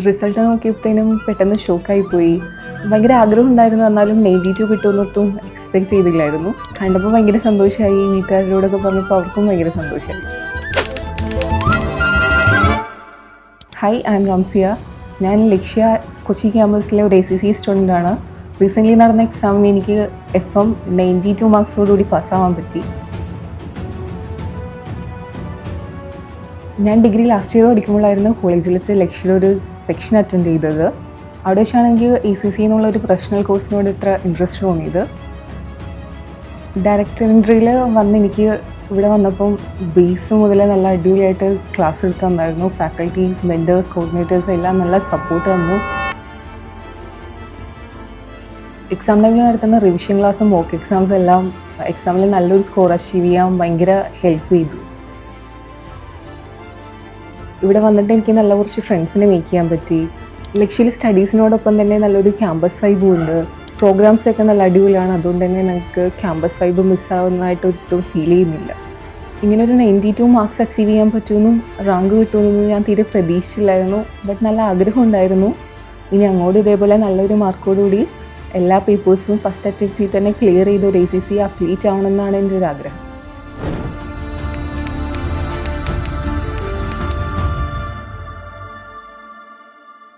Result നോക്കിയപ്പോഴത്തേനും പെട്ടെന്ന് ഷോക്കായിപ്പോയി. ഭയങ്കര ആഗ്രഹം ഉണ്ടായിരുന്നു, എന്നാലും 92 കിട്ടുമെന്നൊട്ടും എക്സ്പെക്റ്റ് ചെയ്തില്ലായിരുന്നു. കണ്ടപ്പോൾ ഭയങ്കര സന്തോഷമായി. വീട്ടുകാരോടൊക്കെ പറഞ്ഞപ്പോൾ അവർക്കും ഭയങ്കര സന്തോഷമായി. Hi, I M Ramsiya. ഞാൻ ലക്ഷ്യ കൊച്ചി ക്യാമ്പസിലെ ഒരു ACC സ്റ്റുഡൻ്റാണ്. റീസെൻ്റ്ലി നടന്ന എക്സാമിന് എനിക്ക് FM 92 മാർക്സോടുകൂടി പാസ്സാവാൻ പറ്റി. ഞാൻ ഡിഗ്രി ലാസ്റ്റ് ഇയർ പഠിക്കുമ്പോഴായിരുന്നു കോളേജിൽ വെച്ച് ലക്ഷ്യയുടെ ഒരു സെക്ഷൻ അറ്റൻഡ് ചെയ്തത്. അവിടെ വെച്ചാണ് എനിക്ക് ACC എന്നുള്ളൊരു പ്രൊഫഷണൽ കോഴ്സിനോട് ഇത്ര ഇൻട്രസ്റ്റ് തോന്നിയത്. ഡയറക്റ്റ് എൻട്രിയിൽ വന്ന് എനിക്ക് ഇവിടെ വന്നപ്പം ബേസ് മുതൽ നല്ല അടിപൊളിയായിട്ട് ക്ലാസ് എടുത്ത് തന്നായിരുന്നു. ഫാക്കൽറ്റീസ്, മെൻറ്റേഴ്സ്, കോർഡിനേറ്റേഴ്സ് എല്ലാം നല്ല സപ്പോർട്ട് തന്നു. എക്സാം ടൈമിൽ നടത്തുന്ന റിവിഷൻ ക്ലാസ്സും മോക്ക് എക്സാംസ് എല്ലാം എക്സാമിൽ നല്ലൊരു സ്കോർ അച്ചീവ് ചെയ്യാൻ ഭയങ്കര ഹെൽപ്പ് ചെയ്തു. ഇവിടെ വന്നിട്ട് എനിക്ക് നല്ല കുറച്ച് ഫ്രണ്ട്സിനെ മേക്ക് ചെയ്യാൻ പറ്റി. ലക്ഷ്യയിൽ സ്റ്റഡീസിനോടൊപ്പം തന്നെ നല്ലൊരു ക്യാമ്പസ് വൈബും ഉണ്ട്. പ്രോഗ്രാംസൊക്കെ നല്ല അടിപൊളിയാണ്. അതുകൊണ്ട് തന്നെ നമുക്ക് ക്യാമ്പസ് വൈബ് മിസ്സാവുന്നതായിട്ട് ഒട്ടും ഫീൽ ചെയ്യുന്നില്ല. ഇങ്ങനൊരു 92 മാർക്സ് അച്ചീവ് ചെയ്യാൻ പറ്റുമെന്നും റാങ്ക് കിട്ടുമെന്നൊന്നും ഞാൻ തീരെ പ്രതീക്ഷിച്ചില്ലായിരുന്നു. ബട്ട് നല്ല ആഗ്രഹം ഉണ്ടായിരുന്നു. ഇനി അങ്ങോട്ട് ഇതേപോലെ നല്ലൊരു മാർക്കോടുകൂടി എല്ലാ പേപ്പേഴ്സും ഫസ്റ്റ് അറ്റംപ്റ്റിൽ തന്നെ ക്ലിയർ ചെയ്ത് ഒരു ACC അഫിലിയേറ്റ് ആവണമെന്നാണ് എൻ്റെ ഒരു ആഗ്രഹം.